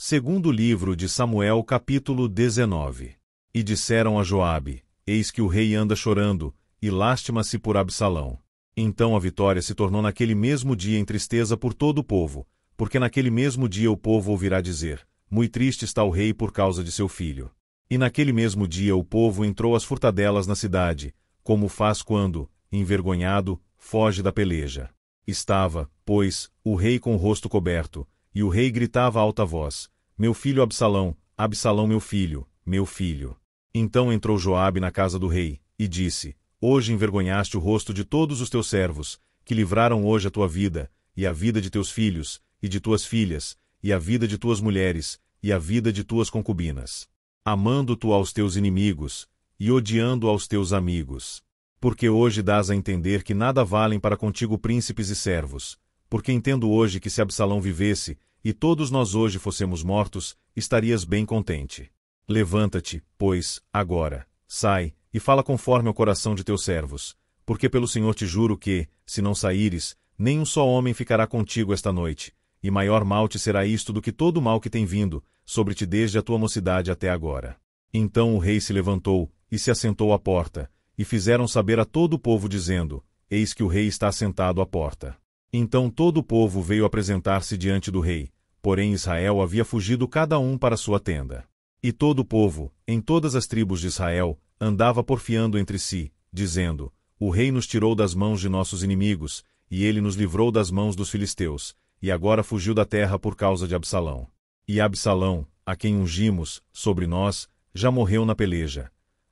Segundo livro de Samuel, capítulo 19. E disseram a Joabe: Eis que o rei anda chorando, e lástima-se por Absalão. Então a vitória se tornou naquele mesmo dia em tristeza por todo o povo, porque naquele mesmo dia o povo ouvirá dizer: Muito triste está o rei por causa de seu filho. E naquele mesmo dia o povo entrou às furtadelas na cidade, como faz quando, envergonhado, foge da peleja. Estava, pois, o rei com o rosto coberto, e o rei gritava a alta voz: Meu filho Absalão, Absalão meu filho, meu filho. Então entrou Joabe na casa do rei, e disse: Hoje envergonhaste o rosto de todos os teus servos, que livraram hoje a tua vida, e a vida de teus filhos, e de tuas filhas, e a vida de tuas mulheres, e a vida de tuas concubinas. Amando tu aos teus inimigos, e odiando aos teus amigos. Porque hoje dás a entender que nada valem para contigo príncipes e servos. Porque entendo hoje que se Absalão vivesse, e todos nós hoje fossemos mortos, estarias bem contente. Levanta-te, pois, agora, sai, e fala conforme ao coração de teus servos. Porque pelo Senhor te juro que, se não saíres, nem um só homem ficará contigo esta noite, e maior mal te será isto do que todo o mal que tem vindo sobre ti desde a tua mocidade até agora. Então o rei se levantou, e se assentou à porta, e fizeram saber a todo o povo dizendo: Eis que o rei está assentado à porta. Então todo o povo veio apresentar-se diante do rei, porém Israel havia fugido cada um para sua tenda. E todo o povo, em todas as tribos de Israel, andava porfiando entre si, dizendo: O rei nos tirou das mãos de nossos inimigos, e ele nos livrou das mãos dos filisteus, e agora fugiu da terra por causa de Absalão. E Absalão, a quem ungimos, sobre nós, já morreu na peleja.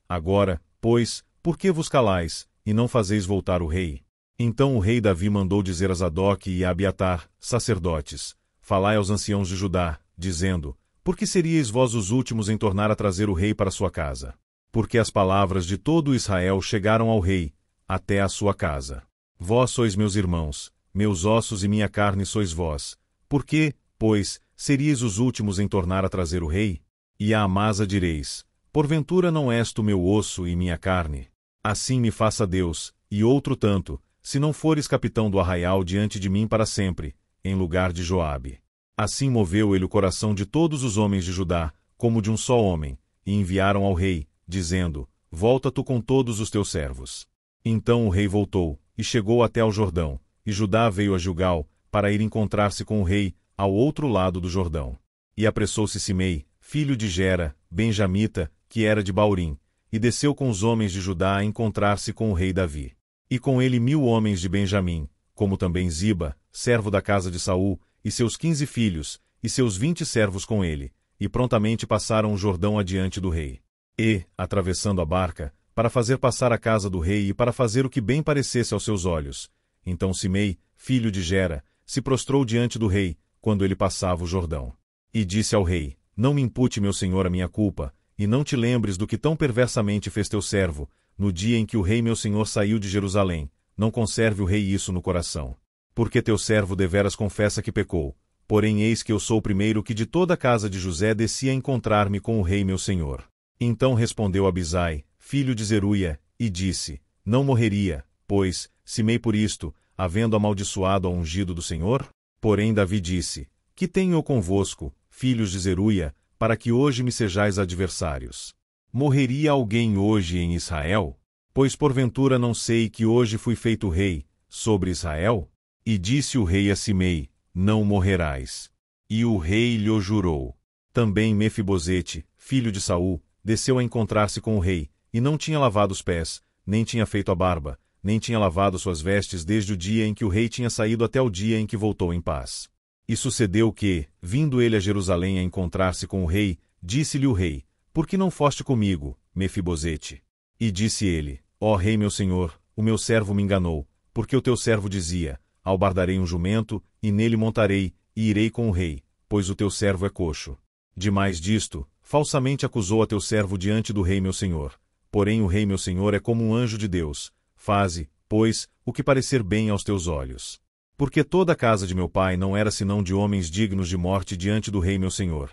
Agora, pois, por que vos calais, e não fazeis voltar o rei? Então o rei Davi mandou dizer a Zadoque e a Abiatar, sacerdotes: Falai aos anciãos de Judá, dizendo: Por que seríeis vós os últimos em tornar a trazer o rei para sua casa? Porque as palavras de todo Israel chegaram ao rei, até à sua casa. Vós sois meus irmãos, meus ossos e minha carne sois vós. Por que, pois, seríeis os últimos em tornar a trazer o rei? E a Amasa direis: Porventura não és tu meu osso e minha carne? Assim me faça Deus, e outro tanto, se não fores capitão do arraial diante de mim para sempre, em lugar de Joabe. Assim moveu ele o coração de todos os homens de Judá, como de um só homem, e enviaram ao rei, dizendo: Volta tu com todos os teus servos. Então o rei voltou, e chegou até ao Jordão, e Judá veio a Gilgal, para ir encontrar-se com o rei, ao outro lado do Jordão. E apressou-se Simei, filho de Gera, benjamita, que era de Baurim, e desceu com os homens de Judá a encontrar-se com o rei Davi. E com ele 1000 homens de Benjamim, como também Ziba, servo da casa de Saul, e seus 15 filhos, e seus 20 servos com ele, e prontamente passaram o Jordão adiante do rei. E, atravessando a barca, para fazer passar a casa do rei e para fazer o que bem parecesse aos seus olhos. Então Simei, filho de Gera, se prostrou diante do rei, quando ele passava o Jordão. E disse ao rei: Não me impute, meu senhor, a minha culpa, e não te lembres do que tão perversamente fez teu servo, no dia em que o rei meu senhor saiu de Jerusalém. Não conserve o rei isso no coração. Porque teu servo deveras confessa que pecou. Porém eis que eu sou o primeiro que de toda a casa de José descia a encontrar-me com o rei meu senhor. Então respondeu Abisai, filho de Zeruia, e disse: Não morreria, pois, Simei por isto, havendo amaldiçoado ao ungido do Senhor? Porém Davi disse: Que tenho eu convosco, filhos de Zeruia, para que hoje me sejais adversários? Morreria alguém hoje em Israel? Pois porventura não sei que hoje fui feito rei sobre Israel? E disse o rei a Simei: Não morrerás. E o rei lhe jurou. Também Mefibosete, filho de Saul, desceu a encontrar-se com o rei, e não tinha lavado os pés, nem tinha feito a barba, nem tinha lavado suas vestes desde o dia em que o rei tinha saído até o dia em que voltou em paz. E sucedeu que, vindo ele a Jerusalém a encontrar-se com o rei, disse-lhe o rei: Por que não foste comigo, Mefibosete? E disse ele: Ó rei meu senhor, o meu servo me enganou, porque o teu servo dizia: Albardarei um jumento, e nele montarei, e irei com o rei, pois o teu servo é coxo. Demais disto, falsamente acusou a teu servo diante do rei meu senhor. Porém o rei meu senhor é como um anjo de Deus. Faze, pois, o que parecer bem aos teus olhos. Porque toda a casa de meu pai não era senão de homens dignos de morte diante do rei meu senhor.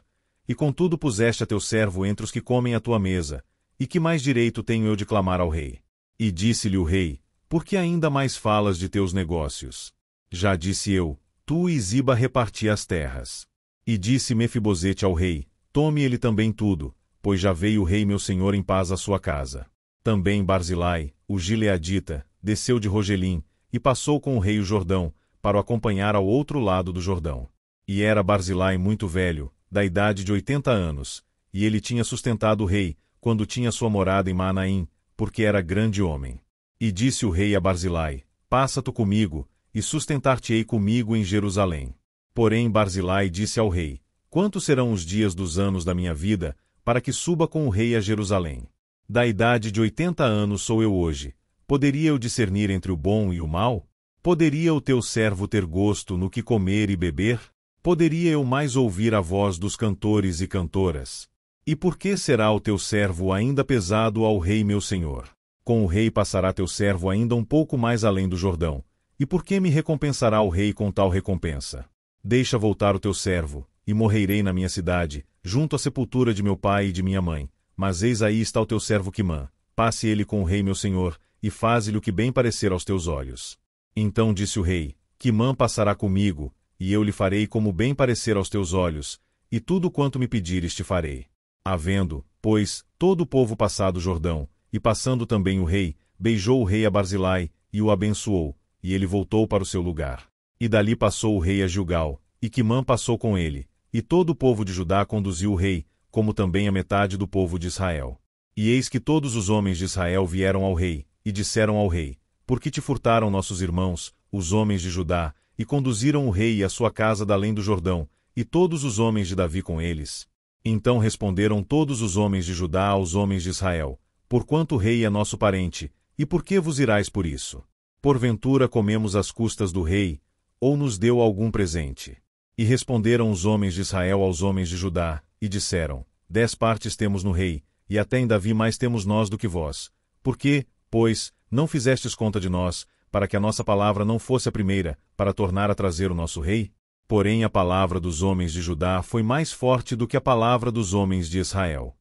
E contudo puseste a teu servo entre os que comem à tua mesa. E que mais direito tenho eu de clamar ao rei? E disse-lhe o rei: Por que ainda mais falas de teus negócios? Já disse eu: Tu e Ziba reparti as terras. E disse Mefibosete ao rei: Tome ele também tudo, pois já veio o rei meu senhor em paz à sua casa. Também Barzilai, o gileadita, desceu de Rogelim, e passou com o rei o Jordão, para o acompanhar ao outro lado do Jordão. E era Barzilai muito velho, da idade de 80 anos, e ele tinha sustentado o rei, quando tinha sua morada em Maanaim, porque era grande homem. E disse o rei a Barzilai: Passa tu comigo, e sustentar-te-ei comigo em Jerusalém. Porém Barzilai disse ao rei: Quantos serão os dias dos anos da minha vida, para que suba com o rei a Jerusalém? Da idade de 80 anos sou eu hoje. Poderia eu discernir entre o bom e o mal? Poderia o teu servo ter gosto no que comer e beber? Poderia eu mais ouvir a voz dos cantores e cantoras? E por que será o teu servo ainda pesado ao rei meu senhor? Com o rei passará teu servo ainda um pouco mais além do Jordão. E por que me recompensará o rei com tal recompensa? Deixa voltar o teu servo, e morrerei na minha cidade, junto à sepultura de meu pai e de minha mãe. Mas eis aí está o teu servo Quimã, passe ele com o rei meu senhor, e faze-lhe o que bem parecer aos teus olhos. Então disse o rei: Quimã passará comigo, e eu lhe farei como bem parecer aos teus olhos, e tudo quanto me pedires te farei. Havendo, pois, todo o povo passado o Jordão, e passando também o rei, beijou o rei a Barzilai, e o abençoou, e ele voltou para o seu lugar. E dali passou o rei a Gilgal, e Quimã passou com ele, e todo o povo de Judá conduziu o rei, como também a metade do povo de Israel. E eis que todos os homens de Israel vieram ao rei, e disseram ao rei: Por que te furtaram nossos irmãos, os homens de Judá, e conduziram o rei e a sua casa da além do Jordão, e todos os homens de Davi com eles? Então responderam todos os homens de Judá aos homens de Israel: Porquanto o rei é nosso parente, e por que vos irais por isso? Porventura comemos às custas do rei, ou nos deu algum presente? E responderam os homens de Israel aos homens de Judá, e disseram: 10 partes temos no rei, e até em Davi mais temos nós do que vós. Por que, pois, não fizestes conta de nós, para que a nossa palavra não fosse a primeira, para tornar a trazer o nosso rei? Porém a palavra dos homens de Judá foi mais forte do que a palavra dos homens de Israel.